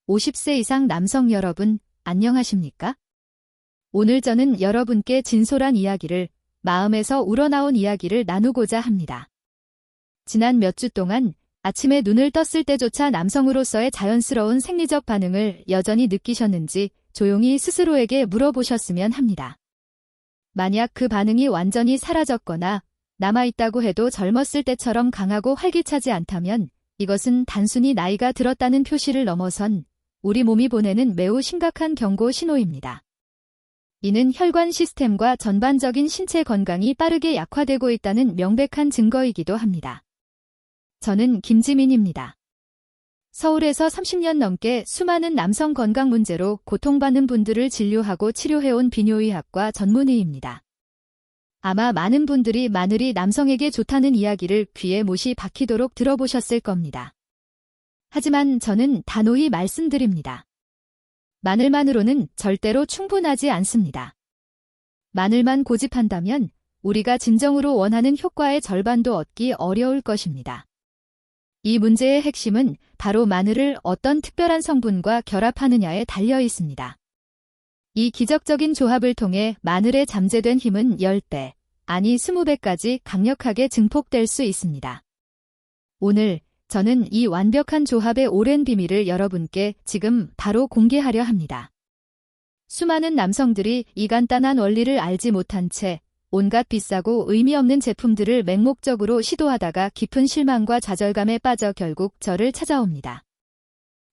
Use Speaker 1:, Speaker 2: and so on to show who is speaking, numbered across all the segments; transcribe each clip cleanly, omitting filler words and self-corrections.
Speaker 1: 50세 이상 남성 여러분, 안녕하십니까? 오늘 저는 여러분께 진솔한 이야기를, 마음에서 우러나온 이야기를 나누고자 합니다. 지난 몇 주 동안 아침에 눈을 떴을 때조차 남성으로서의 자연스러운 생리적 반응을 여전히 느끼셨는지 조용히 스스로에게 물어보셨으면 합니다. 만약 그 반응이 완전히 사라졌거나 남아있다고 해도 젊었을 때처럼 강하고 활기차지 않다면 이것은 단순히 나이가 들었다는 표시를 넘어선 우리 몸이 보내는 매우 심각한 경고 신호입니다. 이는 혈관 시스템과 전반적인 신체 건강이 빠르게 약화되고 있다는 명백한 증거이기도 합니다. 저는 김지민입니다. 서울에서 30년 넘게 수많은 남성 건강 문제로 고통받는 분들을 진료하고 치료해온 비뇨의학과 전문의입니다. 아마 많은 분들이 마늘이 남성에게 좋다는 이야기를 귀에 못이 박히도록 들어보셨을 겁니다. 하지만 저는 단호히 말씀드립니다. 마늘만으로는 절대로 충분하지 않습니다. 마늘만 고집한다면 우리가 진정으로 원하는 효과의 절반도 얻기 어려울 것입니다. 이 문제의 핵심은 바로 마늘을 어떤 특별한 성분과 결합하느냐에 달려 있습니다. 이 기적적인 조합을 통해 마늘에 잠재된 힘은 10배, 아니 20배까지 강력하게 증폭될 수 있습니다. 오늘 저는 이 완벽한 조합의 오랜 비밀을 여러분께 지금 바로 공개하려 합니다. 수많은 남성들이 이 간단한 원리를 알지 못한 채 온갖 비싸고 의미 없는 제품들을 맹목적으로 시도하다가 깊은 실망과 좌절감에 빠져 결국 저를 찾아옵니다.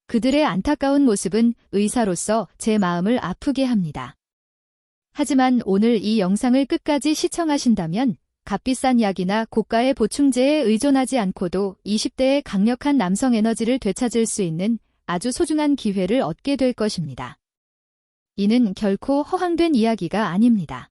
Speaker 1: 그들의 안타까운 모습은 의사로서 제 마음을 아프게 합니다. 하지만 오늘 이 영상을 끝까지 시청하신다면 값비싼 약이나 고가의 보충제에 의존하지 않고도 20대의 강력한 남성 에너지를 되찾을 수 있는 아주 소중한 기회를 얻게 될 것입니다. 이는 결코 허황된 이야기가 아닙니다.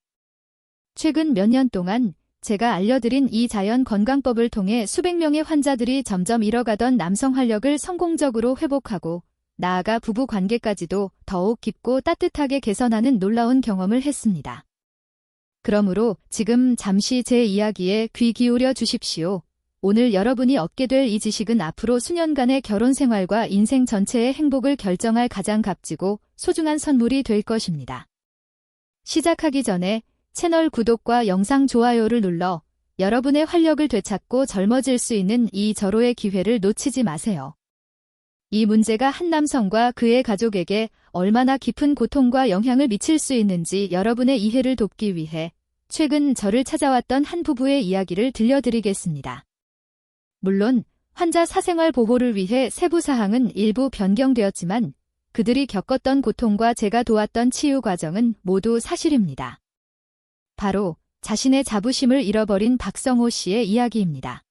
Speaker 1: 최근 몇 년 동안 제가 알려드린 이 자연 건강법을 통해 수백 명의 환자들이 점점 잃어가던 남성 활력을 성공적으로 회복하고 나아가 부부 관계까지도 더욱 깊고 따뜻하게 개선하는 놀라운 경험을 했습니다. 그러므로 지금 잠시 제 이야기에 귀 기울여 주십시오. 오늘 여러분이 얻게 될 이 지식은 앞으로 수년간의 결혼 생활과 인생 전체의 행복을 결정할 가장 값지고 소중한 선물이 될 것입니다. 시작하기 전에 채널 구독과 영상 좋아요를 눌러 여러분의 활력을 되찾고 젊어질 수 있는 이 절호의 기회를 놓치지 마세요. 이 문제가 한 남성과 그의 가족에게 얼마나 깊은 고통과 영향을 미칠 수 있는지 여러분의 이해를 돕기 위해 최근 저를 찾아왔던 한 부부의 이야기를 들려드리겠습니다. 물론 환자 사생활 보호를 위해 세부 사항은 일부 변경되었지만 그들이 겪었던 고통과 제가 도왔던 치유 과정은 모두 사실입니다. 바로 자신의 자부심을 잃어버린 박성호 씨의 이야기입니다.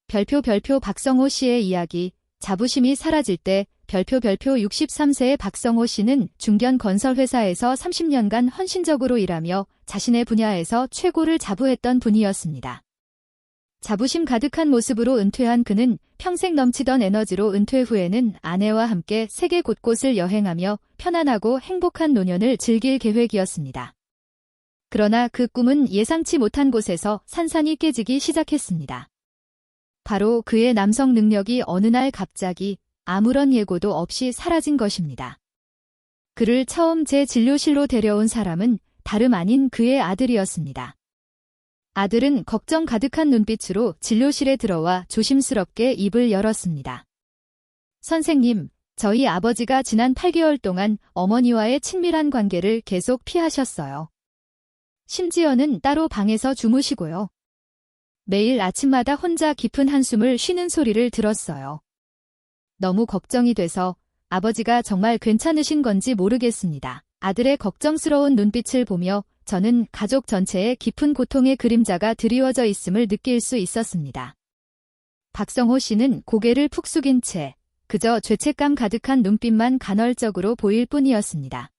Speaker 1: 별표 박성호 씨의 이야기. 자부심이 사라질 때 별표 63세의 박성호 씨는 중견 건설회사에서 30년간 헌신적으로 일하며 자신의 분야에서 최고를 자부했던 분이었습니다. 자부심 가득한 모습으로 은퇴한 그는 평생 넘치던 에너지로 은퇴 후에는 아내와 함께 세계 곳곳을 여행하며 편안하고 행복한 노년을 즐길 계획이었습니다. 그러나 그 꿈은 예상치 못한 곳에서 산산이 깨지기 시작했습니다. 바로 그의 남성 능력이 어느 날 갑자기 아무런 예고도 없이 사라진 것입니다. 그를 처음 제 진료실로 데려온 사람은 다름 아닌 그의 아들이었습니다. 아들은 걱정 가득한 눈빛으로 진료실에 들어와 조심스럽게 입을 열었습니다. 선생님, 저희 아버지가 지난 8개월 동안 어머니와의 친밀한 관계를 계속 피하셨어요. 심지어는 따로 방에서 주무시고요. 매일 아침마다 혼자 깊은 한숨을 쉬는 소리를 들었어요. 너무 걱정이 돼서 아버지가 정말 괜찮으신 건지 모르겠습니다. 아들의 걱정스러운 눈빛을 보며 저는 가족 전체의 깊은 고통의 그림자가 드리워져 있음을 느낄 수 있었습니다. 박성호 씨는 고개를 푹 숙인 채 그저 죄책감 가득한 눈빛만 간헐적으로 보일 뿐이었습니다.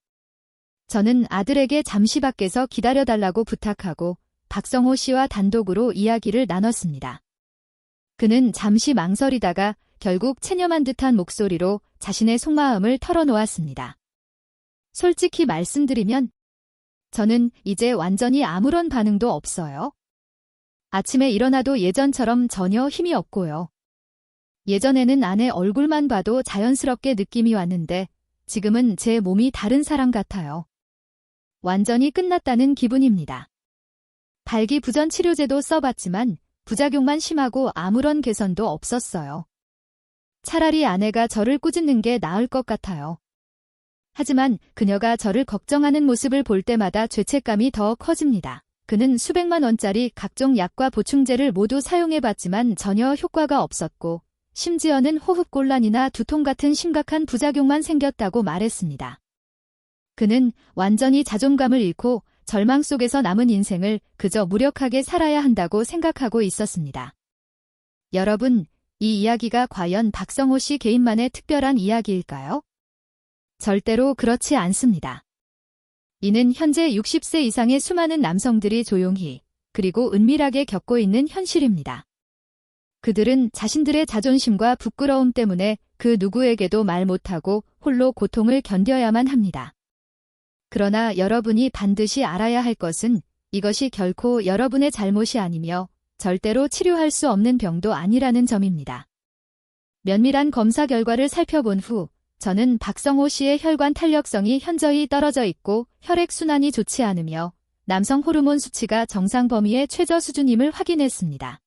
Speaker 1: 저는 아들에게 잠시 밖에서 기다려달라고 부탁하고 박성호 씨와 단독으로 이야기를 나눴습니다. 그는 잠시 망설이다가 결국 체념한 듯한 목소리로 자신의 속마음을 털어놓았습니다. 솔직히 말씀드리면 저는 이제 완전히 아무런 반응도 없어요. 아침에 일어나도 예전처럼 전혀 힘이 없고요. 예전에는 아내 얼굴만 봐도 자연스럽게 느낌이 왔는데 지금은 제 몸이 다른 사람 같아요. 완전히 끝났다는 기분입니다. 발기부전 치료제도 써봤지만 부작용만 심하고 아무런 개선도 없었어요. 차라리 아내가 저를 꾸짖는 게 나을 것 같아요. 하지만 그녀가 저를 걱정하는 모습을 볼 때마다 죄책감이 더 커집니다. 그는 수백만 원짜리 각종 약과 보충제를 모두 사용해봤지만 전혀 효과가 없었고 심지어는 호흡곤란이나 두통 같은 심각한 부작용만 생겼다고 말했습니다. 그는 완전히 자존감을 잃고 절망 속에서 남은 인생을 그저 무력하게 살아야 한다고 생각하고 있었습니다. 여러분, 이 이야기가 과연 박성호 씨 개인만의 특별한 이야기일까요? 절대로 그렇지 않습니다. 이는 현재 60세 이상의 수많은 남성들이 조용히 그리고 은밀하게 겪고 있는 현실입니다. 그들은 자신들의 자존심과 부끄러움 때문에 그 누구에게도 말 못하고 홀로 고통을 견뎌야만 합니다. 그러나 여러분이 반드시 알아야 할 것은 이것이 결코 여러분의 잘못이 아니며 절대로 치료할 수 없는 병도 아니라는 점입니다. 면밀한 검사 결과를 살펴본 후 저는 박성호 씨의 혈관 탄력성이 현저히 떨어져 있고 혈액순환이 좋지 않으며 남성 호르몬 수치가 정상 범위의 최저 수준임을 확인했습니다.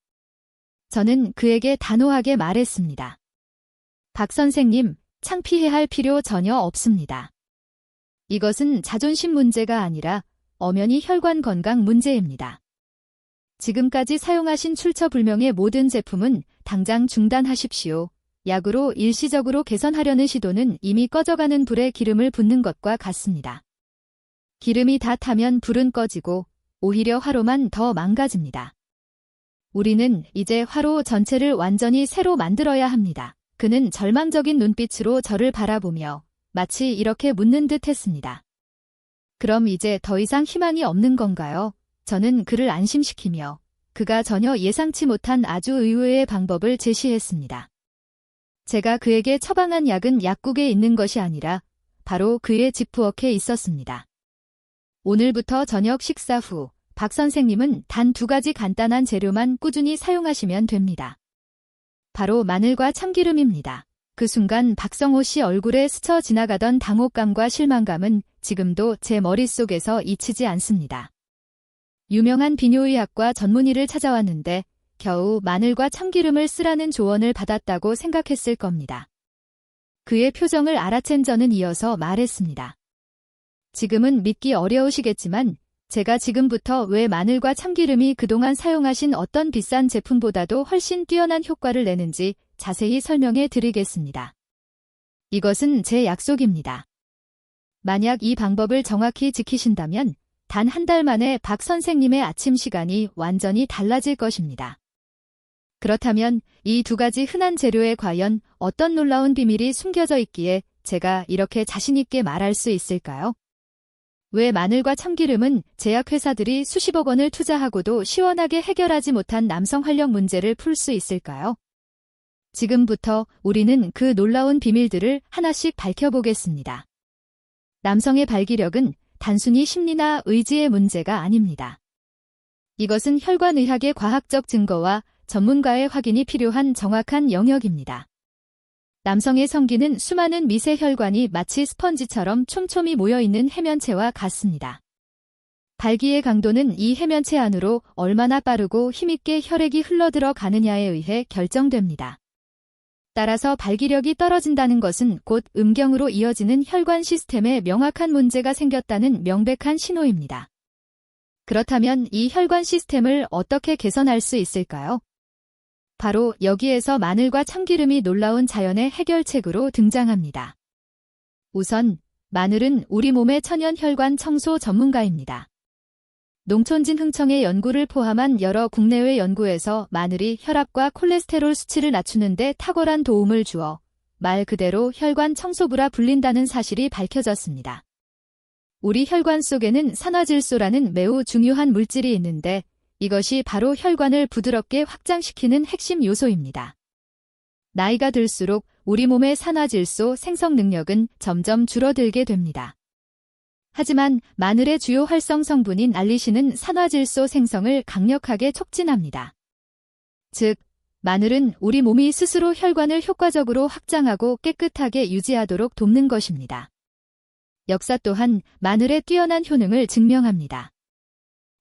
Speaker 1: 저는 그에게 단호하게 말했습니다. 박 선생님, 창피해할 필요 전혀 없습니다. 이것은 자존심 문제가 아니라 엄연히 혈관 건강 문제입니다. 지금까지 사용하신 출처불명의 모든 제품은 당장 중단하십시오. 약으로 일시적으로 개선하려는 시도는 이미 꺼져가는 불에 기름을 붓는 것과 같습니다. 기름이 다 타면 불은 꺼지고 오히려 화로만 더 망가집니다. 우리는 이제 화로 전체를 완전히 새로 만들어야 합니다. 그는 절망적인 눈빛으로 저를 바라보며 마치 이렇게 묻는 듯 했습니다. 그럼 이제 더 이상 희망이 없는 건가요? 저는 그를 안심시키며 그가 전혀 예상치 못한 아주 의외의 방법을 제시했습니다. 제가 그에게 처방한 약은 약국에 있는 것이 아니라 바로 그의 지프워크에 있었습니다. 오늘부터 저녁 식사 후 박 선생님은 단 2가지 간단한 재료만 꾸준히 사용하시면 됩니다. 바로 마늘과 참기름입니다. 그 순간 박성호 씨 얼굴에 스쳐 지나가던 당혹감과 실망감은 지금도 제 머릿속에서 잊히지 않습니다. 유명한 비뇨의학과 전문의를 찾아왔는데 겨우 마늘과 참기름을 쓰라는 조언을 받았다고 생각했을 겁니다. 그의 표정을 알아챈 저는 이어서 말했습니다. 지금은 믿기 어려우시겠지만 제가 지금부터 왜 마늘과 참기름이 그동안 사용하신 어떤 비싼 제품보다도 훨씬 뛰어난 효과를 내는지 자세히 설명해 드리겠습니다. 이것은 제 약속입니다. 만약 이 방법을 정확히 지키신다면 단 1달 만에 박 선생님의 아침 시간이 완전히 달라질 것입니다. 그렇다면 이 2가지 흔한 재료에 과연 어떤 놀라운 비밀이 숨겨져 있기에 제가 이렇게 자신있게 말할 수 있을까요? 왜 마늘과 참기름은 제약회사들이 수십억 원을 투자하고도 시원하게 해결하지 못한 남성 활력 문제를 풀 수 있을까요? 지금부터 우리는 그 놀라운 비밀들을 하나씩 밝혀보겠습니다. 남성의 발기력은 단순히 심리나 의지의 문제가 아닙니다. 이것은 혈관의학의 과학적 증거와 전문가의 확인이 필요한 정확한 영역입니다. 남성의 성기는 수많은 미세 혈관이 마치 스펀지처럼 촘촘히 모여있는 해면체와 같습니다. 발기의 강도는 이 해면체 안으로 얼마나 빠르고 힘있게 혈액이 흘러들어 가느냐에 의해 결정됩니다. 따라서 발기력이 떨어진다는 것은 곧 음경으로 이어지는 혈관 시스템에 명확한 문제가 생겼다는 명백한 신호입니다. 그렇다면 이 혈관 시스템을 어떻게 개선할 수 있을까요? 바로 여기에서 마늘과 참기름이 놀라운 자연의 해결책으로 등장합니다. 우선 마늘은 우리 몸의 천연 혈관 청소 전문가입니다. 농촌진 흥청의 연구를 포함한 여러 국내외 연구에서 마늘이 혈압과 콜레스테롤 수치를 낮추는 데 탁월한 도움을 주어 말 그대로 혈관 청소부라 불린다는 사실이 밝혀졌습니다. 우리 혈관 속에는 산화질소라는 매우 중요한 물질이 있는데 이것이 바로 혈관을 부드럽게 확장시키는 핵심 요소입니다. 나이가 들수록 우리 몸의 산화질소 생성 능력은 점점 줄어들게 됩니다. 하지만 마늘의 주요 활성 성분인 알리신은 산화질소 생성을 강력하게 촉진합니다. 즉, 마늘은 우리 몸이 스스로 혈관을 효과적으로 확장하고 깨끗하게 유지하도록 돕는 것입니다. 역사 또한 마늘의 뛰어난 효능을 증명합니다.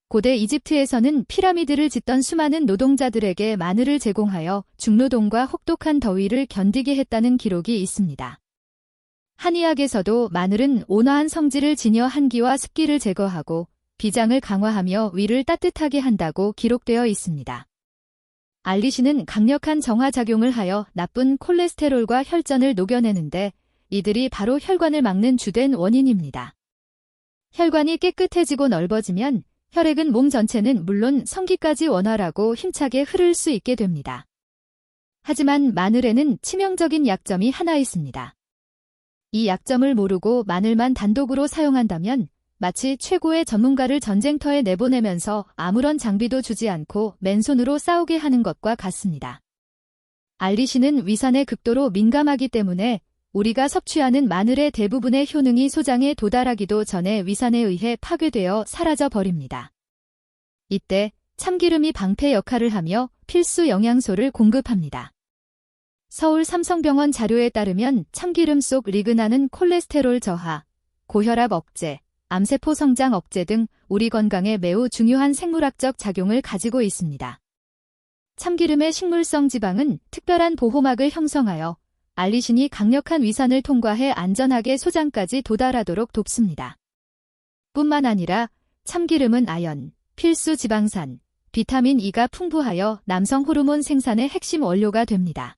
Speaker 1: 고대 이집트에서는 피라미드를 짓던 수많은 노동자들에게 마늘을 제공하여 중노동과 혹독한 더위를 견디게 했다는 기록이 있습니다. 한의학에서도 마늘은 온화한 성질을 지녀 한기와 습기를 제거하고 비장을 강화하며 위를 따뜻하게 한다고 기록되어 있습니다. 알리신은 강력한 정화작용을 하여 나쁜 콜레스테롤과 혈전을 녹여내는데 이들이 바로 혈관을 막는 주된 원인입니다. 혈관이 깨끗해지고 넓어지면 혈액은 몸 전체는 물론 성기까지 원활하고 힘차게 흐를 수 있게 됩니다. 하지만 마늘에는 치명적인 약점이 하나 있습니다. 이 약점을 모르고 마늘만 단독으로 사용한다면 마치 최고의 전문가를 전쟁터에 내보내면서 아무런 장비도 주지 않고 맨손으로 싸우게 하는 것과 같습니다. 알리신은 위산에 극도로 민감하기 때문에 우리가 섭취하는 마늘의 대부분의 효능이 소장에 도달하기도 전에 위산에 의해 파괴되어 사라져 버립니다. 이때 참기름이 방패 역할을 하며 필수 영양소를 공급합니다. 서울 삼성병원 자료에 따르면 참기름 속 리그나는 콜레스테롤 저하, 고혈압 억제, 암세포 성장 억제 등 우리 건강에 매우 중요한 생물학적 작용을 가지고 있습니다. 참기름의 식물성 지방은 특별한 보호막을 형성하여 알리신이 강력한 위산을 통과해 안전하게 소장까지 도달하도록 돕습니다. 뿐만 아니라 참기름은 아연, 필수 지방산, 비타민 E가 풍부하여 남성 호르몬 생산의 핵심 원료가 됩니다.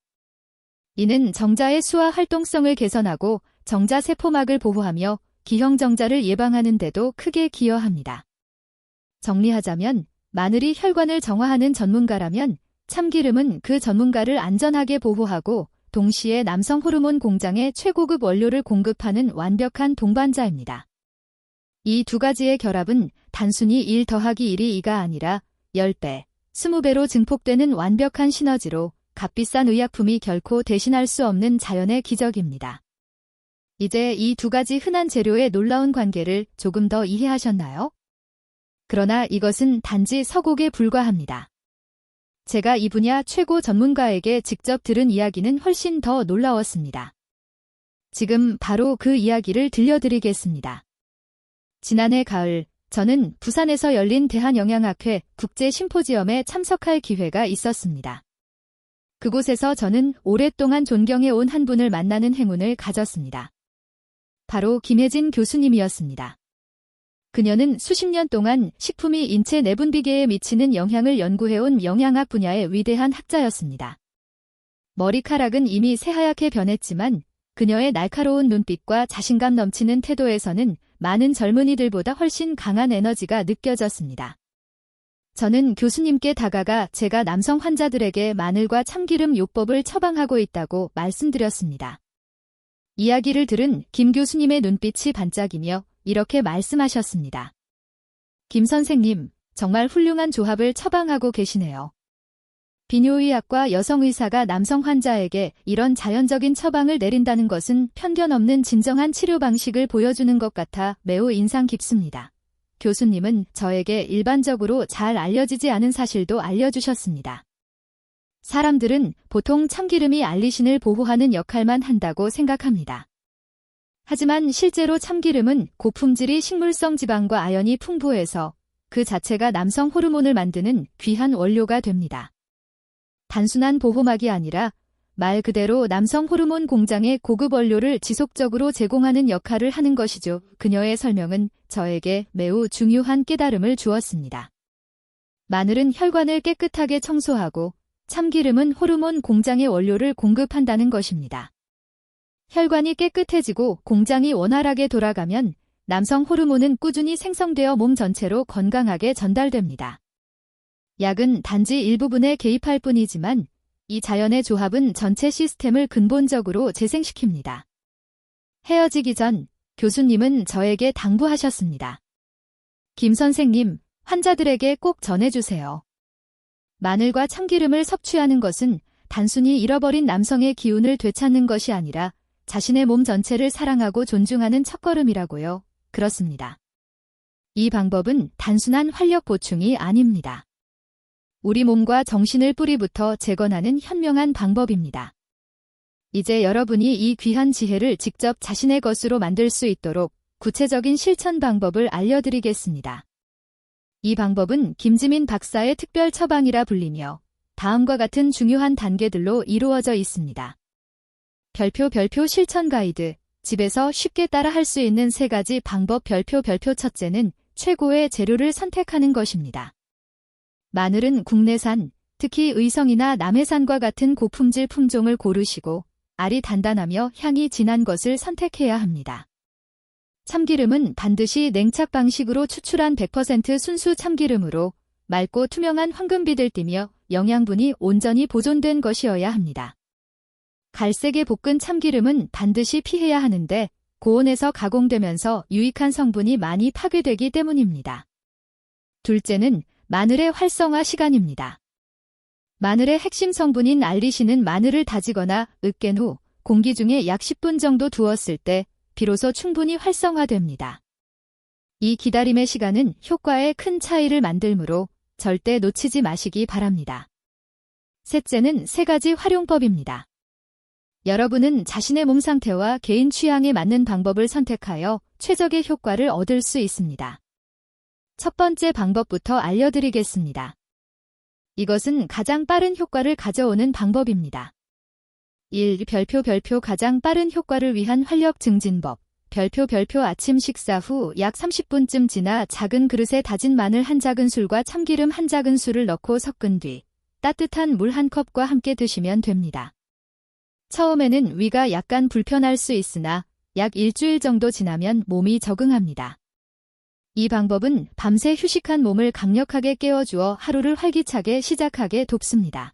Speaker 1: 이는 정자의 수화 활동성을 개선하고 정자 세포막을 보호하며 기형정자를 예방하는 데도 크게 기여합니다. 정리하자면 마늘이 혈관을 정화하는 전문가라면 참기름은 그 전문가를 안전하게 보호하고 동시에 남성 호르몬 공장에 최고급 원료를 공급하는 완벽한 동반자입니다. 이 두 가지의 결합은 단순히 1 더하기 1이 2가 아니라 10배, 20배로 증폭되는 완벽한 시너지로 값비싼 의약품이 결코 대신할 수 없는 자연의 기적입니다. 이제 이 두 가지 흔한 재료의 놀라운 관계를 조금 더 이해하셨나요? 그러나 이것은 단지 서곡에 불과합니다. 제가 이 분야 최고 전문가에게 직접 들은 이야기는 훨씬 더 놀라웠습니다. 지금 바로 그 이야기를 들려드리겠습니다. 지난해 가을, 저는 부산에서 열린 대한영양학회 국제 심포지엄에 참석할 기회가 있었습니다. 그곳에서 저는 오랫동안 존경해온 한 분을 만나는 행운을 가졌습니다. 바로 김혜진 교수님이었습니다. 그녀는 수십 년 동안 식품이 인체 내분비계에 미치는 영향을 연구해온 영양학 분야의 위대한 학자였습니다. 머리카락은 이미 새하얗게 변했지만 그녀의 날카로운 눈빛과 자신감 넘치는 태도에서는 많은 젊은이들보다 훨씬 강한 에너지가 느껴졌습니다. 저는 교수님께 다가가 제가 남성 환자들에게 마늘과 참기름 요법을 처방하고 있다고 말씀드렸습니다. 이야기를 들은 김 교수님의 눈빛이 반짝이며 이렇게 말씀하셨습니다. 김 선생님, 정말 훌륭한 조합을 처방하고 계시네요. 비뇨의학과 여성의사가 남성 환자에게 이런 자연적인 처방을 내린다는 것은 편견 없는 진정한 치료 방식을 보여주는 것 같아 매우 인상 깊습니다. 교수님은 저에게 일반적으로 잘 알려지지 않은 사실도 알려주셨습니다. 사람들은 보통 참기름이 알리신을 보호하는 역할만 한다고 생각합니다. 하지만 실제로 참기름은 고품질의 식물성 지방과 아연이 풍부해서 그 자체가 남성 호르몬을 만드는 귀한 원료가 됩니다. 단순한 보호막이 아니라 말 그대로 남성 호르몬 공장의 고급 원료를 지속적으로 제공하는 역할을 하는 것이죠. 그녀의 설명은 저에게 매우 중요한 깨달음을 주었습니다. 마늘은 혈관을 깨끗하게 청소하고 참기름은 호르몬 공장의 원료를 공급한다는 것입니다. 혈관이 깨끗해지고 공장이 원활하게 돌아가면 남성 호르몬은 꾸준히 생성되어 몸 전체로 건강하게 전달됩니다. 약은 단지 일부분에 개입할 뿐이지만 이 자연의 조합은 전체 시스템을 근본적으로 재생시킵니다. 헤어지기 전 교수님은 저에게 당부하셨습니다. 김 선생님, 환자들에게 꼭 전해주세요. 마늘과 참기름을 섭취하는 것은 단순히 잃어버린 남성의 기운을 되찾는 것이 아니라 자신의 몸 전체를 사랑하고 존중하는 첫걸음이라고요. 그렇습니다. 이 방법은 단순한 활력 보충이 아닙니다. 우리 몸과 정신을 뿌리부터 재건하는 현명한 방법입니다. 이제 여러분이 이 귀한 지혜를 직접 자신의 것으로 만들 수 있도록 구체적인 실천 방법을 알려드리겠습니다. 이 방법은 김지민 박사의 특별 처방이라 불리며 다음과 같은 중요한 단계들로 이루어져 있습니다. 별표 실천 가이드, 집에서 쉽게 따라 할 수 있는 3가지 방법. 별표 첫째는 최고의 재료를 선택하는 것입니다. 마늘은 국내산, 특히 의성이나 남해산과 같은 고품질 품종을 고르시고 알이 단단하며 향이 진한 것을 선택해야 합니다. 참기름은 반드시 냉착 방식으로 추출한 100% 순수 참기름으로 맑고 투명한 황금빛을 띠며 영양분이 온전히 보존된 것이어야 합니다. 갈색에 볶은 참기름은 반드시 피해야 하는데 고온에서 가공되면서 유익한 성분이 많이 파괴되기 때문입니다. 둘째는 마늘의 활성화 시간입니다. 마늘의 핵심 성분인 알리신은 마늘을 다지거나 으깬 후 공기 중에 약 10분 정도 두었을 때 비로소 충분히 활성화됩니다. 이 기다림의 시간은 효과에 큰 차이를 만들므로 절대 놓치지 마시기 바랍니다. 셋째는 3가지 활용법입니다. 여러분은 자신의 몸 상태와 개인 취향에 맞는 방법을 선택하여 최적의 효과를 얻을 수 있습니다. 첫 번째 방법부터 알려드리겠습니다. 이것은 가장 빠른 효과를 가져오는 방법입니다. 1. 별표 가장 빠른 효과를 위한 활력 증진법. 별표 아침 식사 후 약 30분쯤 지나 작은 그릇에 다진 마늘 1작은술과 참기름 1작은술을 넣고 섞은 뒤 따뜻한 물 1컵과 함께 드시면 됩니다. 처음에는 위가 약간 불편할 수 있으나 약 일주일 정도 지나면 몸이 적응합니다. 이 방법은 밤새 휴식한 몸을 강력하게 깨워주어 하루를 활기차게 시작하게 돕습니다.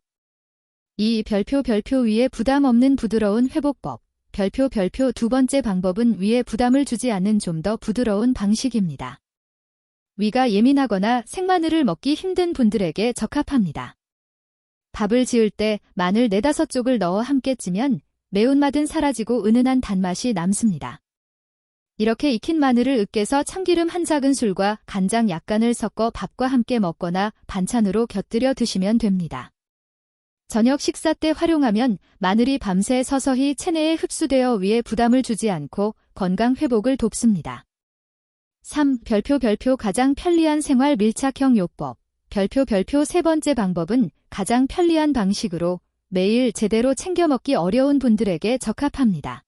Speaker 1: 2. 별표 위에 부담 없는 부드러운 회복법. 별표 두 번째 방법은 위에 부담을 주지 않는 좀 더 부드러운 방식입니다. 위가 예민하거나 생마늘을 먹기 힘든 분들에게 적합합니다. 밥을 지을 때 마늘 4-5쪽을 넣어 함께 찌면 매운맛은 사라지고 은은한 단맛이 남습니다. 이렇게 익힌 마늘을 으깨서 참기름 1작은술과 간장 약간을 섞어 밥과 함께 먹거나 반찬으로 곁들여 드시면 됩니다. 저녁 식사 때 활용하면 마늘이 밤새 서서히 체내에 흡수되어 위에 부담을 주지 않고 건강 회복을 돕습니다. 3. 별표 가장 편리한 생활 밀착형 요법. 별표 세 번째 방법은 가장 편리한 방식으로 매일 제대로 챙겨 먹기 어려운 분들에게 적합합니다.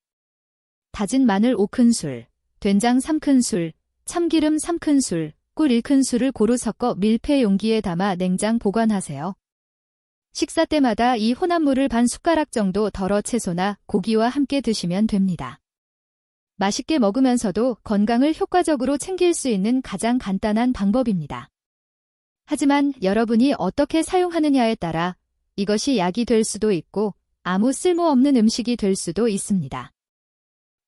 Speaker 1: 다진 마늘 5큰술, 된장 3큰술, 참기름 3큰술, 꿀 1큰술을 고루 섞어 밀폐 용기에 담아 냉장 보관하세요. 식사 때마다 이 혼합물을 반 숟가락 정도 덜어 채소나 고기와 함께 드시면 됩니다. 맛있게 먹으면서도 건강을 효과적으로 챙길 수 있는 가장 간단한 방법입니다. 하지만 여러분이 어떻게 사용하느냐에 따라 이것이 약이 될 수도 있고 아무 쓸모없는 음식이 될 수도 있습니다.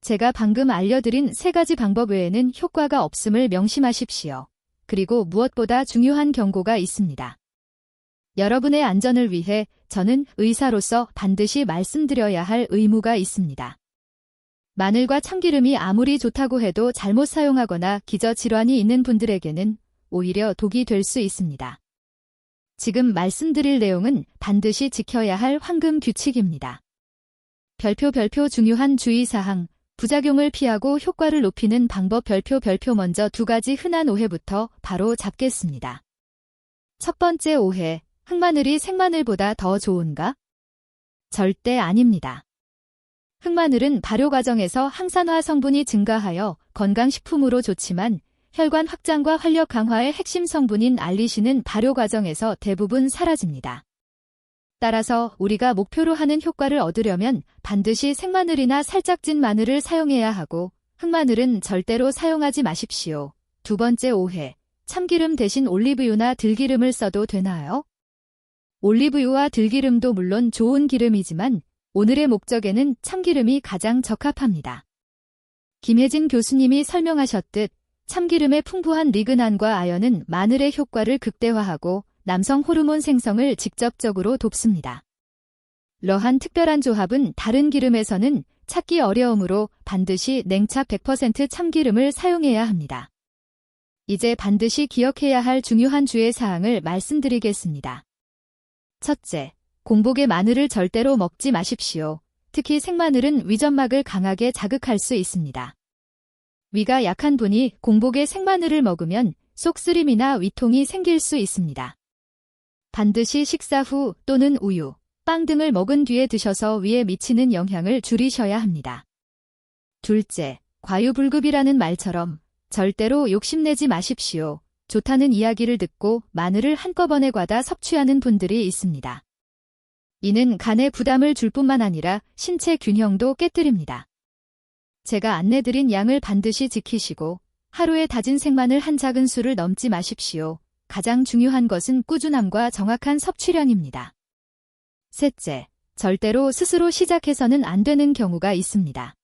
Speaker 1: 제가 방금 알려드린 3가지 방법 외에는 효과가 없음을 명심하십시오. 그리고 무엇보다 중요한 경고가 있습니다. 여러분의 안전을 위해 저는 의사로서 반드시 말씀드려야 할 의무가 있습니다. 마늘과 참기름이 아무리 좋다고 해도 잘못 사용하거나 기저질환이 있는 분들에게는 오히려 독이 될 수 있습니다. 지금 말씀드릴 내용은 반드시 지켜야 할 황금 규칙입니다. 별표 중요한 주의사항, 부작용을 피하고 효과를 높이는 방법. 별표 먼저 2가지 흔한 오해부터 바로 잡겠습니다. 첫 번째 오해, 흑마늘이 생마늘보다 더 좋은가? 절대 아닙니다. 흑마늘은 발효 과정에서 항산화 성분이 증가하여 건강식품으로 좋지만 혈관 확장과 활력 강화의 핵심 성분인 알리신은 발효 과정에서 대부분 사라집니다. 따라서 우리가 목표로 하는 효과를 얻으려면 반드시 생마늘이나 살짝 찐 마늘을 사용해야 하고 흑마늘은 절대로 사용하지 마십시오. 두 번째 오해, 참기름 대신 올리브유나 들기름을 써도 되나요? 올리브유와 들기름도 물론 좋은 기름이지만 오늘의 목적에는 참기름이 가장 적합합니다. 김혜진 교수님이 설명하셨듯 참기름의 풍부한 리그난과 아연은 마늘의 효과를 극대화하고 남성 호르몬 생성을 직접적으로 돕습니다. 이러한 특별한 조합은 다른 기름에서는 찾기 어려우므로 반드시 냉착 100% 참기름을 사용해야 합니다. 이제 반드시 기억해야 할 중요한 주의사항을 말씀드리겠습니다. 첫째, 공복에 마늘을 절대로 먹지 마십시오. 특히 생마늘은 위점막을 강하게 자극할 수 있습니다. 위가 약한 분이 공복에 생마늘을 먹으면 속쓰림이나 위통이 생길 수 있습니다. 반드시 식사 후 또는 우유, 빵 등을 먹은 뒤에 드셔서 위에 미치는 영향을 줄이셔야 합니다. 둘째, 과유불급이라는 말처럼 절대로 욕심내지 마십시오. 좋다는 이야기를 듣고 마늘을 한꺼번에 과다 섭취하는 분들이 있습니다. 이는 간에 부담을 줄 뿐만 아니라 신체 균형도 깨뜨립니다. 제가 안내드린 양을 반드시 지키시고 하루에 다진 생마늘 한 작은술을 넘지 마십시오. 가장 중요한 것은 꾸준함과 정확한 섭취량입니다. 셋째, 절대로 스스로 시작해서는 안 되는 경우가 있습니다.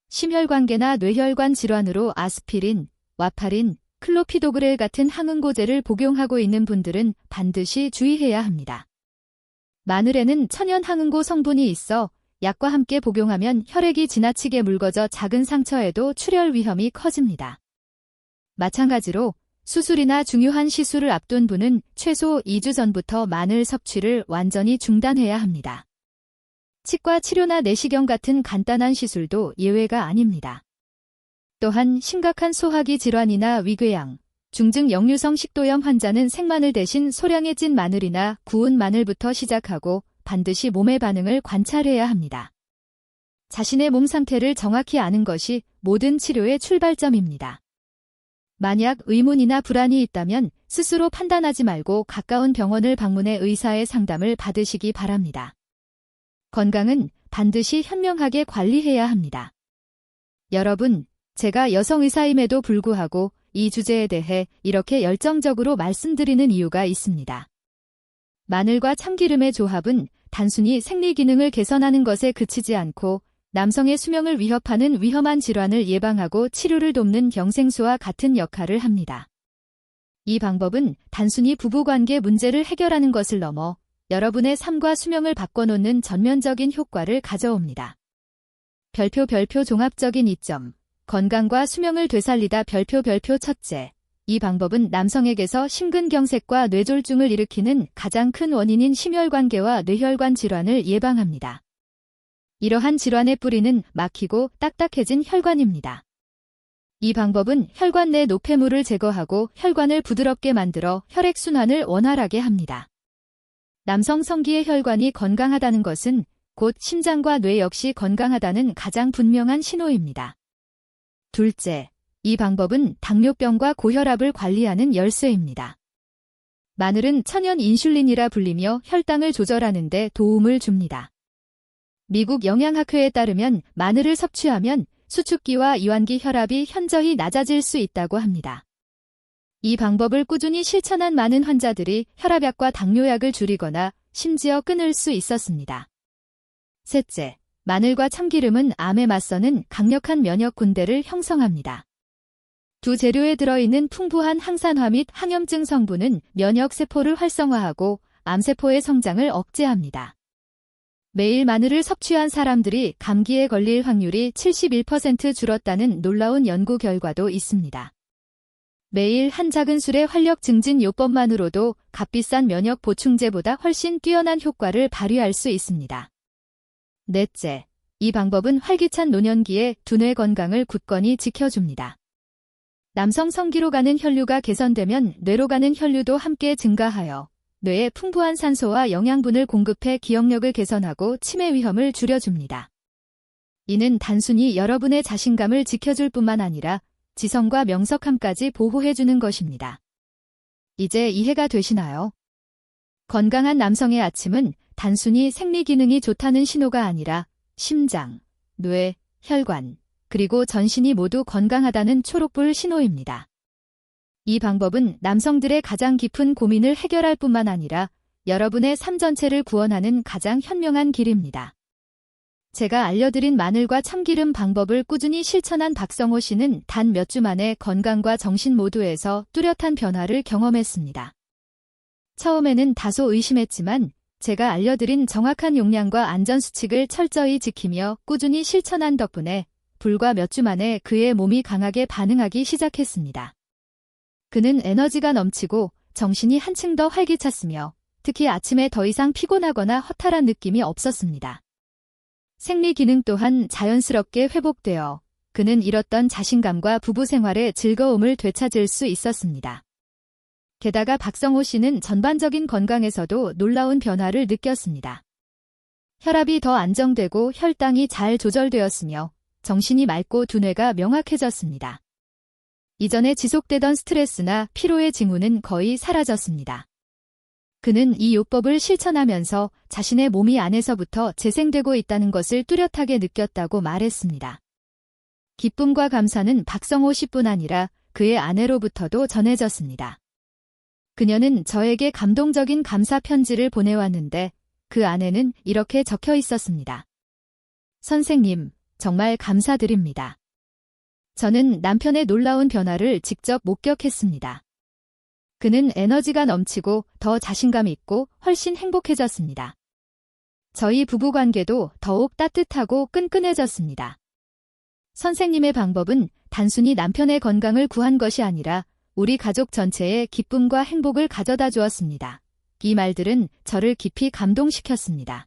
Speaker 1: 심혈관계나 뇌혈관 질환으로 아스피린, 와파린, 클로피도그렐 같은 항응고제를 복용하고 있는 분들은 반드시 주의해야 합니다. 마늘에는 천연 항응고 성분이 있어 약과 함께 복용하면 혈액이 지나치게 묽어져 작은 상처에도 출혈 위험이 커집니다. 마찬가지로 수술이나 중요한 시술을 앞둔 분은 최소 2주 전부터 마늘 섭취를 완전히 중단해야 합니다. 치과 치료나 내시경 같은 간단한 시술도 예외가 아닙니다. 또한 심각한 소화기 질환이나 위궤양, 중증 역류성 식도염 환자는 생마늘 대신 소량의 찐 마늘이나 구운 마늘부터 시작하고 반드시 몸의 반응을 관찰해야 합니다. 자신의 몸 상태를 정확히 아는 것이 모든 치료의 출발점입니다. 만약 의문이나 불안이 있다면 스스로 판단하지 말고 가까운 병원을 방문해 의사의 상담을 받으시기 바랍니다. 건강은 반드시 현명하게 관리해야 합니다. 여러분, 제가 여성 의사임에도 불구하고 이 주제에 대해 이렇게 열정적으로 말씀드리는 이유가 있습니다. 마늘과 참기름의 조합은 단순히 생리 기능을 개선하는 것에 그치지 않고 남성의 수명을 위협하는 위험한 질환을 예방하고 치료를 돕는 영생수와 같은 역할을 합니다. 이 방법은 단순히 부부관계 문제를 해결하는 것을 넘어 여러분의 삶과 수명을 바꿔놓는 전면적인 효과를 가져옵니다. 별표 종합적인 이점, 건강과 수명을 되살리다 별표 첫째. 이 방법은 남성에게서 심근경색과 뇌졸중을 일으키는 가장 큰 원인인 심혈관계와 뇌혈관 질환을 예방합니다. 이러한 질환의 뿌리는 막히고 딱딱해진 혈관입니다. 이 방법은 혈관 내 노폐물을 제거하고 혈관을 부드럽게 만들어 혈액순환을 원활하게 합니다. 남성 성기의 혈관이 건강하다는 것은 곧 심장과 뇌 역시 건강하다는 가장 분명한 신호입니다. 둘째, 이 방법은 당뇨병과 고혈압을 관리하는 열쇠입니다. 마늘은 천연 인슐린이라 불리며 혈당을 조절하는 데 도움을 줍니다. 미국 영양학회에 따르면 마늘을 섭취하면 수축기와 이완기 혈압이 현저히 낮아질 수 있다고 합니다. 이 방법을 꾸준히 실천한 많은 환자들이 혈압약과 당뇨약을 줄이거나 심지어 끊을 수 있었습니다. 셋째, 마늘과 참기름은 암에 맞서는 강력한 면역 군대를 형성합니다. 두 재료에 들어있는 풍부한 항산화 및 항염증 성분은 면역 세포를 활성화하고 암세포의 성장을 억제합니다. 매일 마늘을 섭취한 사람들이 감기에 걸릴 확률이 71% 줄었다는 놀라운 연구 결과도 있습니다. 매일 한 작은 술의 활력 증진 요법만으로도 값비싼 면역 보충제보다 훨씬 뛰어난 효과를 발휘할 수 있습니다. 넷째, 이 방법은 활기찬 노년기에 두뇌 건강을 굳건히 지켜줍니다. 남성 성기로 가는 혈류가 개선되면 뇌로 가는 혈류도 함께 증가하여 뇌에 풍부한 산소와 영양분을 공급해 기억력을 개선하고 치매 위험을 줄여줍니다. 이는 단순히 여러분의 자신감을 지켜줄 뿐만 아니라 지성과 명석함까지 보호해주는 것입니다. 이제 이해가 되시나요? 건강한 남성의 아침은 단순히 생리 기능이 좋다는 신호가 아니라 심장, 뇌, 혈관, 그리고 전신이 모두 건강하다는 초록불 신호입니다. 이 방법은 남성들의 가장 깊은 고민을 해결할 뿐만 아니라 여러분의 삶 전체를 구원하는 가장 현명한 길입니다. 제가 알려드린 마늘과 참기름 방법을 꾸준히 실천한 박성호 씨는 단 몇 주 만에 건강과 정신 모두에서 뚜렷한 변화를 경험했습니다. 처음에는 다소 의심했지만 제가 알려드린 정확한 용량과 안전수칙을 철저히 지키며 꾸준히 실천한 덕분에 불과 몇 주 만에 그의 몸이 강하게 반응하기 시작했습니다. 그는 에너지가 넘치고 정신이 한층 더 활기찼으며 특히 아침에 더 이상 피곤하거나 허탈한 느낌이 없었습니다. 생리 기능 또한 자연스럽게 회복되어 그는 잃었던 자신감과 부부 생활의 즐거움을 되찾을 수 있었습니다. 게다가 박성호 씨는 전반적인 건강에서도 놀라운 변화를 느꼈습니다. 혈압이 더 안정되고 혈당이 잘 조절되었으며 정신이 맑고 두뇌가 명확해졌습니다. 이전에 지속되던 스트레스나 피로의 징후는 거의 사라졌습니다. 그는 이 요법을 실천하면서 자신의 몸이 안에서부터 재생되고 있다는 것을 뚜렷하게 느꼈다고 말했습니다. 기쁨과 감사는 박성호 씨뿐 아니라 그의 아내로부터도 전해졌습니다. 그녀는 저에게 감동적인 감사 편지를 보내왔는데 그 안에는 이렇게 적혀 있었습니다. 선생님, 정말 감사드립니다. 저는 남편의 놀라운 변화를 직접 목격했습니다. 그는 에너지가 넘치고 더 자신감 있고 훨씬 행복해졌습니다. 저희 부부관계도 더욱 따뜻하고 끈끈해졌습니다. 선생님의 방법은 단순히 남편의 건강을 구한 것이 아니라 우리 가족 전체에 기쁨과 행복을 가져다 주었습니다. 이 말들은 저를 깊이 감동시켰습니다.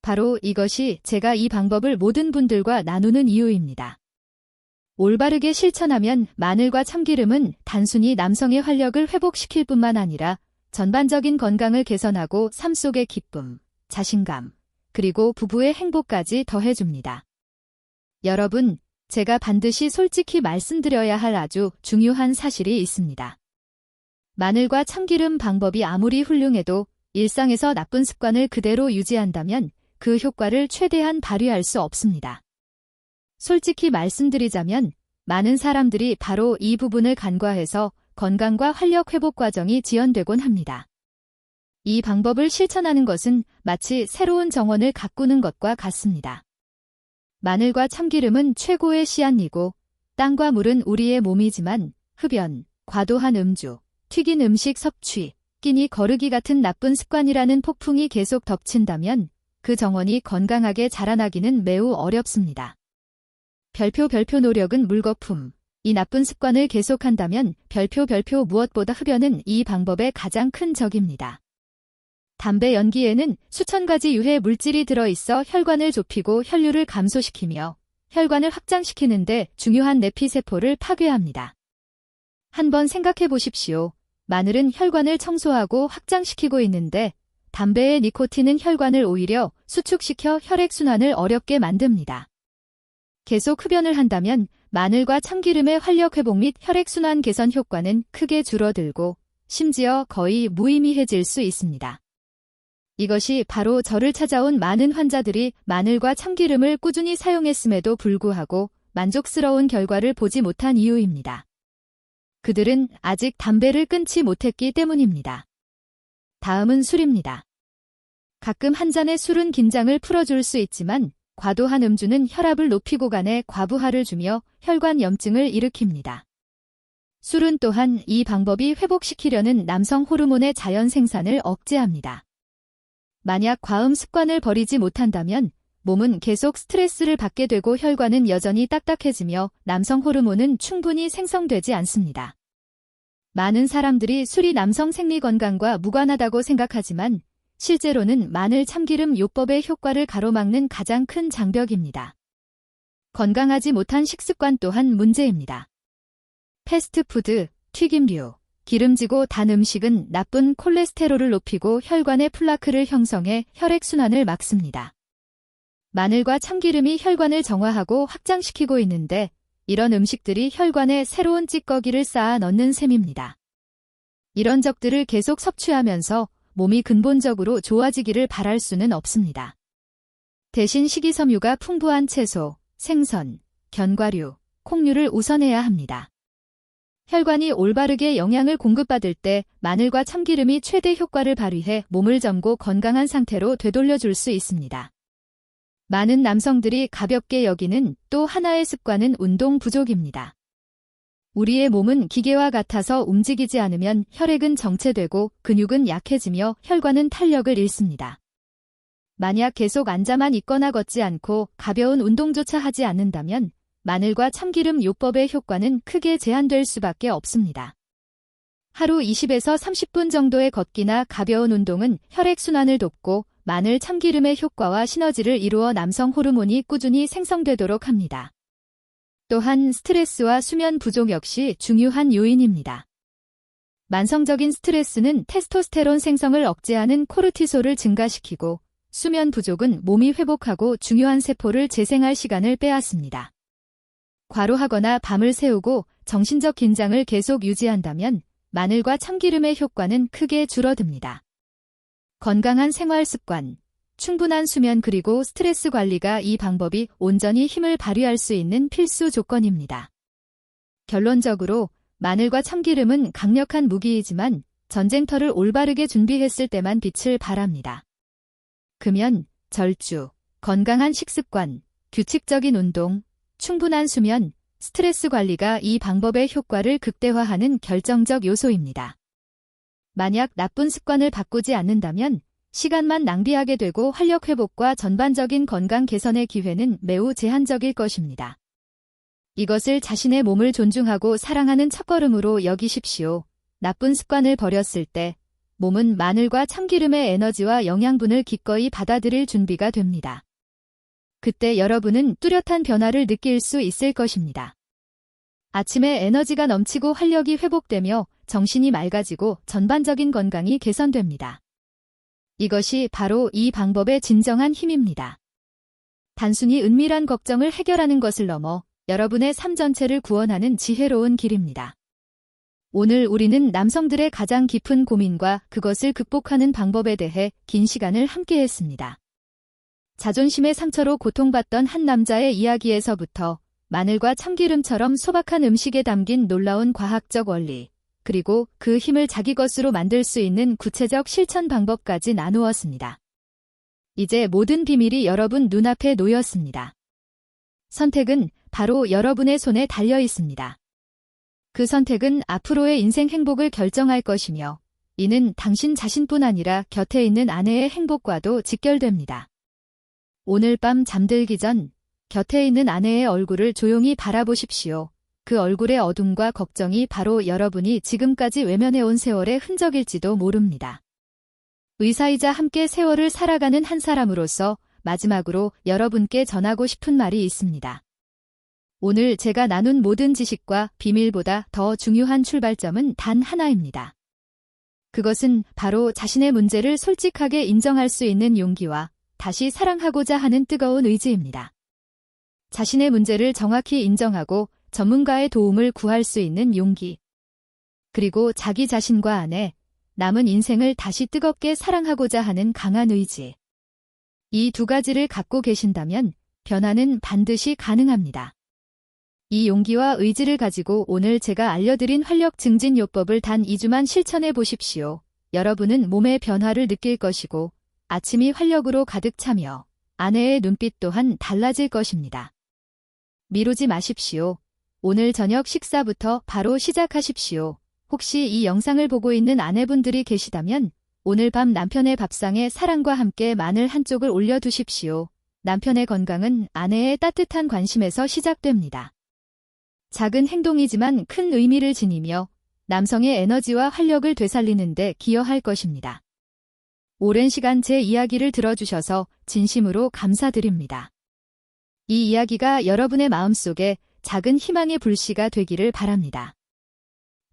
Speaker 1: 바로 이것이 제가 이 방법을 모든 분들과 나누는 이유입니다. 올바르게 실천하면 마늘과 참기름은 단순히 남성의 활력을 회복시킬 뿐만 아니라 전반적인 건강을 개선하고 삶 속의 기쁨, 자신감, 그리고 부부의 행복까지 더해줍니다. 여러분, 제가 반드시 솔직히 말씀드려야 할 아주 중요한 사실이 있습니다. 마늘과 참기름 방법이 아무리 훌륭해도 일상에서 나쁜 습관을 그대로 유지한다면 그 효과를 최대한 발휘할 수 없습니다. 솔직히 말씀드리자면 많은 사람들이 바로 이 부분을 간과해서 건강과 활력 회복 과정이 지연되곤 합니다. 이 방법을 실천하는 것은 마치 새로운 정원을 가꾸는 것과 같습니다. 마늘과 참기름은 최고의 씨앗이고 땅과 물은 우리의 몸이지만 흡연, 과도한 음주, 튀긴 음식 섭취, 끼니 거르기 같은 나쁜 습관이라는 폭풍이 계속 덮친다면 그 정원이 건강하게 자라나기는 매우 어렵습니다. 별표 노력은 물거품. 이 나쁜 습관을 계속한다면 별표 무엇보다 흡연은 이 방법의 가장 큰 적입니다. 담배 연기에는 수천 가지 유해 물질이 들어있어 혈관을 좁히고 혈류를 감소시키며 혈관을 확장시키는데 중요한 내피세포를 파괴합니다. 한번 생각해 보십시오. 마늘은 혈관을 청소하고 확장시키고 있는데 담배의 니코틴은 혈관을 오히려 수축시켜 혈액순환을 어렵게 만듭니다. 계속 흡연을 한다면 마늘과 참기름의 활력 회복 및 혈액순환 개선 효과는 크게 줄어들고 심지어 거의 무의미해질 수 있습니다. 이것이 바로 저를 찾아온 많은 환자들이 마늘과 참기름을 꾸준히 사용했음에도 불구하고 만족스러운 결과를 보지 못한 이유입니다. 그들은 아직 담배를 끊지 못했기 때문입니다. 다음은 술입니다. 가끔 한 잔의 술은 긴장을 풀어줄 수 있지만 과도한 음주는 혈압을 높이고 간에 과부하를 주며 혈관 염증을 일으킵니다. 술은 또한 이 방법이 회복시키려는 남성 호르몬의 자연 생산을 억제합니다. 만약 과음 습관을 버리지 못한다면 몸은 계속 스트레스를 받게 되고 혈관은 여전히 딱딱해지며 남성 호르몬은 충분히 생성되지 않습니다. 많은 사람들이 술이 남성 생리 건강과 무관하다고 생각하지만 실제로는 마늘 참기름 요법의 효과를 가로막는 가장 큰 장벽입니다. 건강하지 못한 식습관 또한 문제입니다. 패스트푸드, 튀김류, 기름지고 단 음식은 나쁜 콜레스테롤을 높이고 혈관의 플라크를 형성해 혈액순환을 막습니다. 마늘과 참기름이 혈관을 정화하고 확장시키고 있는데 이런 음식들이 혈관에 새로운 찌꺼기를 쌓아 넣는 셈입니다. 이런 적들을 계속 섭취하면서 몸이 근본적으로 좋아지기를 바랄 수는 없습니다. 대신 식이섬유가 풍부한 채소, 생선, 견과류, 콩류를 우선해야 합니다. 혈관이 올바르게 영양을 공급받을 때 마늘과 참기름이 최대 효과를 발휘해 몸을 젊고 건강한 상태로 되돌려줄 수 있습니다. 많은 남성들이 가볍게 여기는 또 하나의 습관은 운동 부족입니다. 우리의 몸은 기계와 같아서 움직이지 않으면 혈액은 정체되고 근육은 약해지며 혈관은 탄력을 잃습니다. 만약 계속 앉아만 있거나 걷지 않고 가벼운 운동조차 하지 않는다면 마늘과 참기름 요법의 효과는 크게 제한될 수밖에 없습니다. 하루 20에서 30분 정도의 걷기나 가벼운 운동은 혈액순환을 돕고 마늘 참기름의 효과와 시너지를 이루어 남성 호르몬이 꾸준히 생성되도록 합니다. 또한 스트레스와 수면 부족 역시 중요한 요인입니다. 만성적인 스트레스는 테스토스테론 생성을 억제하는 코르티솔을 증가시키고 수면 부족은 몸이 회복하고 중요한 세포를 재생할 시간을 빼앗습니다. 과로하거나 밤을 새우고 정신적 긴장을 계속 유지한다면 마늘과 참기름의 효과는 크게 줄어듭니다. 건강한 생활 습관, 충분한 수면 그리고 스트레스 관리가 이 방법이 온전히 힘을 발휘할 수 있는 필수 조건입니다. 결론적으로 마늘과 참기름은 강력한 무기이지만 전쟁터를 올바르게 준비했을 때만 빛을 발합니다. 금연, 절주, 건강한 식습관, 규칙적인 운동, 충분한 수면, 스트레스 관리가 이 방법의 효과를 극대화하는 결정적 요소입니다. 만약 나쁜 습관을 바꾸지 않는다면 시간만 낭비하게 되고 활력 회복과 전반적인 건강 개선의 기회는 매우 제한적일 것입니다. 이것을 자신의 몸을 존중하고 사랑하는 첫걸음으로 여기십시오. 나쁜 습관을 버렸을 때 몸은 마늘과 참기름의 에너지와 영양분을 기꺼이 받아들일 준비가 됩니다. 그때 여러분은 뚜렷한 변화를 느낄 수 있을 것입니다. 아침에 에너지가 넘치고 활력이 회복되며 정신이 맑아지고 전반적인 건강이 개선됩니다. 이것이 바로 이 방법의 진정한 힘입니다. 단순히 은밀한 걱정을 해결하는 것을 넘어 여러분의 삶 전체를 구원하는 지혜로운 길입니다. 오늘 우리는 남성들의 가장 깊은 고민과 그것을 극복하는 방법에 대해 긴 시간을 함께 했습니다. 자존심의 상처로 고통받던 한 남자의 이야기에서부터 마늘과 참기름처럼 소박한 음식에 담긴 놀라운 과학적 원리, 그리고 그 힘을 자기 것으로 만들 수 있는 구체적 실천 방법까지 나누었습니다. 이제 모든 비밀이 여러분 눈앞에 놓였습니다. 선택은 바로 여러분의 손에 달려 있습니다. 그 선택은 앞으로의 인생 행복을 결정할 것이며, 이는 당신 자신뿐 아니라 곁에 있는 아내의 행복과도 직결됩니다. 오늘 밤 잠들기 전 곁에 있는 아내의 얼굴을 조용히 바라보십시오. 그 얼굴의 어둠과 걱정이 바로 여러분이 지금까지 외면해온 세월의 흔적일지도 모릅니다. 의사이자 함께 세월을 살아가는 한 사람으로서 마지막으로 여러분께 전하고 싶은 말이 있습니다. 오늘 제가 나눈 모든 지식과 비밀보다 더 중요한 출발점은 단 하나입니다. 그것은 바로 자신의 문제를 솔직하게 인정할 수 있는 용기와 다시 사랑하고자 하는 뜨거운 의지입니다. 자신의 문제를 정확히 인정하고 전문가의 도움을 구할 수 있는 용기. 그리고 자기 자신과 아내, 남은 인생을 다시 뜨겁게 사랑하고자 하는 강한 의지. 이 두 가지를 갖고 계신다면 변화는 반드시 가능합니다. 이 용기와 의지를 가지고 오늘 제가 알려드린 활력 증진 요법을 단 2주만 실천해 보십시오. 여러분은 몸의 변화를 느낄 것이고 아침이 활력으로 가득 차며 아내의 눈빛 또한 달라질 것입니다. 미루지 마십시오. 오늘 저녁 식사부터 바로 시작하십시오. 혹시 이 영상을 보고 있는 아내분들이 계시다면 오늘 밤 남편의 밥상에 사랑과 함께 마늘 한 쪽을 올려두십시오. 남편의 건강은 아내의 따뜻한 관심에서 시작됩니다. 작은 행동이지만 큰 의미를 지니며 남성의 에너지와 활력을 되살리는 데 기여할 것입니다. 오랜 시간 제 이야기를 들어주셔서 진심으로 감사드립니다. 이 이야기가 여러분의 마음속에 작은 희망의 불씨가 되기를 바랍니다.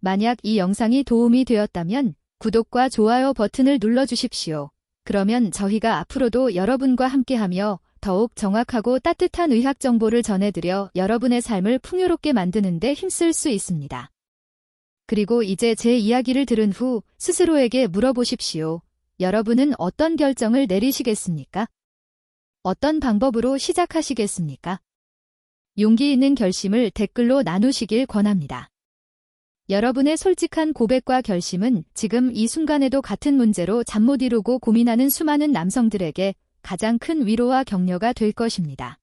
Speaker 1: 만약 이 영상이 도움이 되었다면 구독과 좋아요 버튼을 눌러주십시오. 그러면 저희가 앞으로도 여러분과 함께하며 더욱 정확하고 따뜻한 의학 정보를 전해드려 여러분의 삶을 풍요롭게 만드는 데 힘쓸 수 있습니다. 그리고 이제 제 이야기를 들은 후 스스로에게 물어보십시오. 여러분은 어떤 결정을 내리시겠습니까? 어떤 방법으로 시작하시겠습니까? 용기 있는 결심을 댓글로 나누시길 권합니다. 여러분의 솔직한 고백과 결심은 지금 이 순간에도 같은 문제로 잠 못 이루고 고민하는 수많은 남성들에게 가장 큰 위로와 격려가 될 것입니다.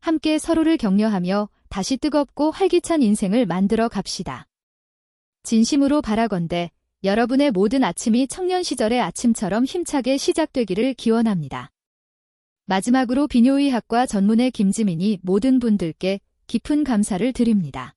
Speaker 1: 함께 서로를 격려하며 다시 뜨겁고 활기찬 인생을 만들어 갑시다. 진심으로 바라건대 여러분의 모든 아침이 청년 시절의 아침처럼 힘차게 시작되기를 기원합니다. 마지막으로 비뇨의학과 전문의 김지민이 모든 분들께 깊은 감사를 드립니다.